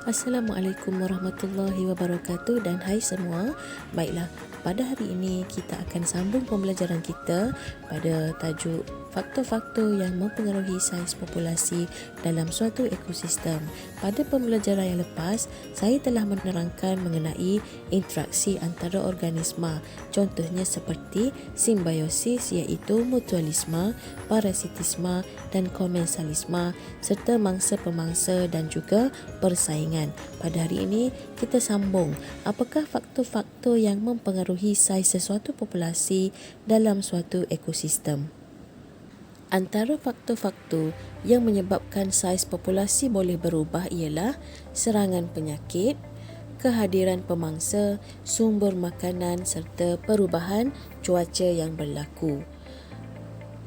Assalamualaikum warahmatullahi wabarakatuh dan hai semua. Baiklah, pada hari ini kita akan sambung pembelajaran kita pada tajuk faktor-faktor yang mempengaruhi saiz populasi dalam suatu ekosistem. Pada pembelajaran yang lepas, saya telah menerangkan mengenai interaksi antara organisma. Contohnya seperti simbiosis iaitu mutualisme, parasitisme dan komensalisme serta mangsa-pemangsa dan juga persaingan. Pada hari ini kita sambung apakah faktor-faktor yang mempengaruhi saiz sesuatu populasi dalam suatu ekosistem. Antara faktor-faktor yang menyebabkan saiz populasi boleh berubah ialah serangan penyakit, kehadiran pemangsa, sumber makanan serta perubahan cuaca yang berlaku.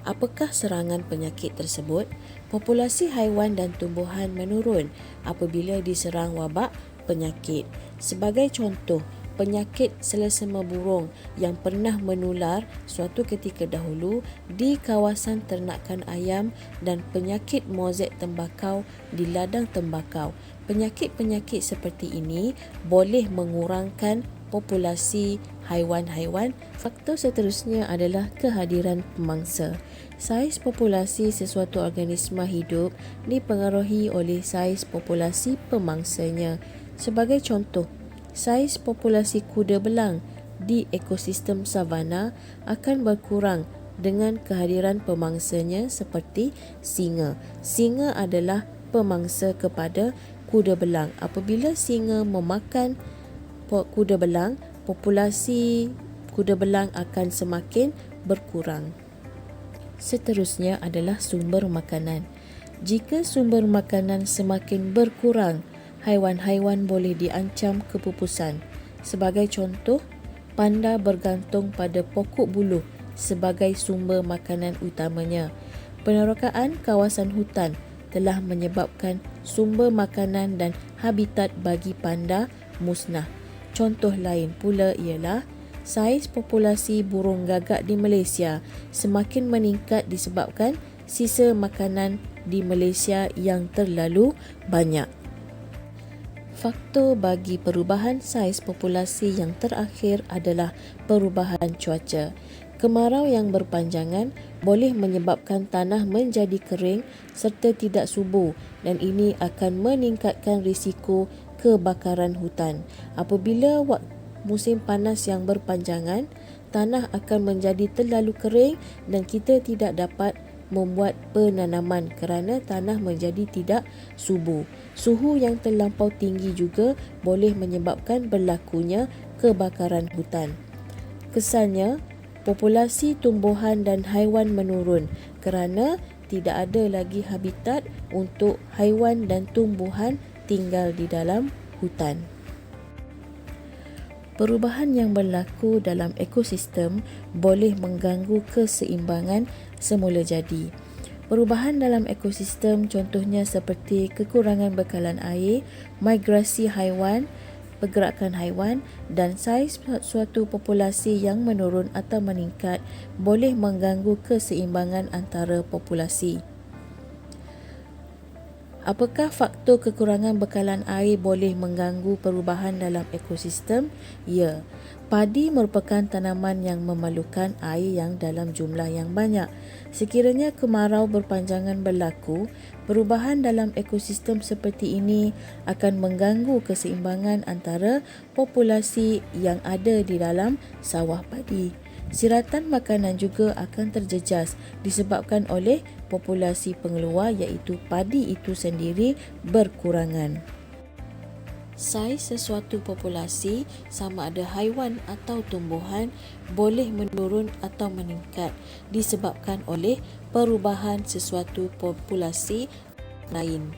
Apakah serangan penyakit tersebut? Populasi haiwan dan tumbuhan menurun apabila diserang wabak penyakit. Sebagai contoh, penyakit selesema burung yang pernah menular suatu ketika dahulu di kawasan ternakan ayam dan penyakit mozek tembakau di ladang tembakau. Penyakit-penyakit seperti ini boleh mengurangkan populasi haiwan-haiwan. Faktor seterusnya adalah kehadiran pemangsa. Saiz populasi sesuatu organisma hidup dipengaruhi oleh saiz populasi pemangsanya. Sebagai contoh, saiz populasi kuda belang di ekosistem savana akan berkurang dengan kehadiran pemangsanya seperti singa. Singa adalah pemangsa kepada kuda belang. Apabila singa memakan kuda belang, populasi kuda belang akan semakin berkurang. Seterusnya adalah sumber makanan. Jika sumber makanan semakin berkurang, haiwan-haiwan boleh diancam kepupusan. Sebagai contoh, panda bergantung pada pokok buluh sebagai sumber makanan utamanya. Penerokaan kawasan hutan telah menyebabkan sumber makanan dan habitat bagi panda musnah. Contoh lain pula ialah saiz populasi burung gagak di Malaysia semakin meningkat disebabkan sisa makanan di Malaysia yang terlalu banyak. Faktor bagi perubahan saiz populasi yang terakhir adalah perubahan cuaca. Kemarau yang berpanjangan boleh menyebabkan tanah menjadi kering serta tidak subur dan ini akan meningkatkan risiko kebakaran hutan. Apabila musim panas yang berpanjangan, tanah akan menjadi terlalu kering dan kita tidak dapat membuat penanaman kerana tanah menjadi tidak subur. Suhu yang terlampau tinggi juga boleh menyebabkan berlakunya kebakaran hutan. Kesannya, populasi tumbuhan dan haiwan menurun kerana tidak ada lagi habitat untuk haiwan dan tumbuhan tinggal di dalam hutan. Perubahan yang berlaku dalam ekosistem boleh mengganggu keseimbangan semula jadi. Perubahan dalam ekosistem contohnya seperti kekurangan bekalan air, migrasi haiwan, pergerakan haiwan dan saiz suatu populasi yang menurun atau meningkat boleh mengganggu keseimbangan antara populasi. Apakah faktor kekurangan bekalan air boleh mengganggu perubahan dalam ekosistem? Ya, padi merupakan tanaman yang memerlukan air yang dalam jumlah yang banyak. Sekiranya kemarau berpanjangan berlaku, perubahan dalam ekosistem seperti ini akan mengganggu keseimbangan antara populasi yang ada di dalam sawah padi. Siratan makanan juga akan terjejas disebabkan oleh populasi pengeluar iaitu padi itu sendiri berkurangan. Saiz sesuatu populasi sama ada haiwan atau tumbuhan boleh menurun atau meningkat disebabkan oleh perubahan sesuatu populasi lain.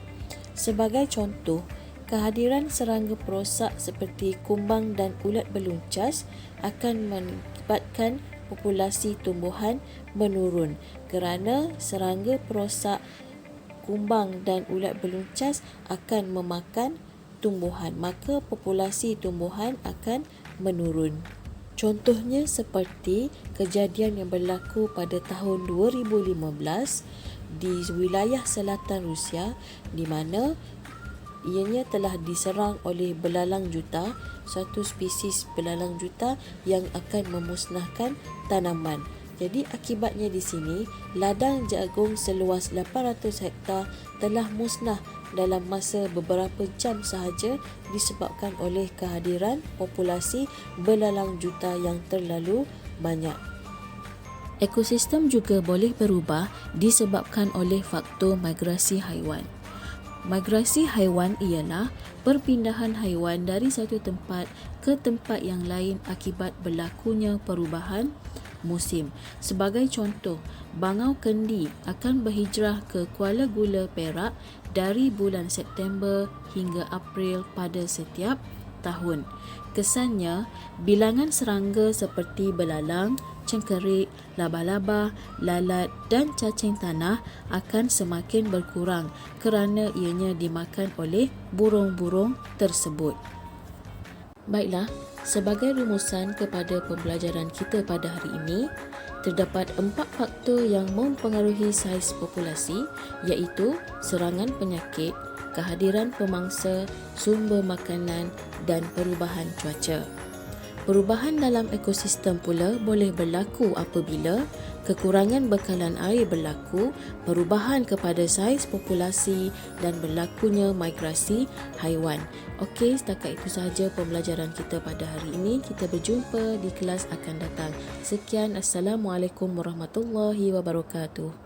Sebagai contoh, kehadiran serangga perosak seperti kumbang dan ulat beluncas akan menyebabkan populasi tumbuhan menurun kerana serangga perosak, kumbang dan ulat beluncas akan memakan tumbuhan, maka populasi tumbuhan akan menurun. Contohnya seperti kejadian yang berlaku pada tahun 2015 di wilayah selatan Rusia di mana ianya telah diserang oleh belalang juta, suatu spesies belalang juta yang akan memusnahkan tanaman. Jadi akibatnya di sini, ladang jagung seluas 800 hektar telah musnah dalam masa beberapa jam sahaja disebabkan oleh kehadiran populasi belalang juta yang terlalu banyak. Ekosistem juga boleh berubah disebabkan oleh faktor migrasi haiwan. Migrasi haiwan ialah perpindahan haiwan dari satu tempat ke tempat yang lain akibat berlakunya perubahan musim. Sebagai contoh, bangau kendi akan berhijrah ke Kuala Gula, Perak dari bulan September hingga April pada setiap tahun. Kesannya, bilangan serangga seperti belalang, cengkerik, laba-laba, lalat dan cacing tanah akan semakin berkurang kerana ianya dimakan oleh burung-burung tersebut. Baiklah, sebagai rumusan kepada pembelajaran kita pada hari ini, terdapat 4 faktor yang mempengaruhi saiz populasi, iaitu serangan penyakit, kehadiran pemangsa, sumber makanan dan perubahan cuaca. Perubahan dalam ekosistem pula boleh berlaku apabila kekurangan bekalan air berlaku, perubahan kepada saiz populasi dan berlakunya migrasi haiwan. Okey, setakat itu sahaja pembelajaran kita pada hari ini. Kita berjumpa di kelas akan datang. Sekian, Assalamualaikum warahmatullahi wabarakatuh.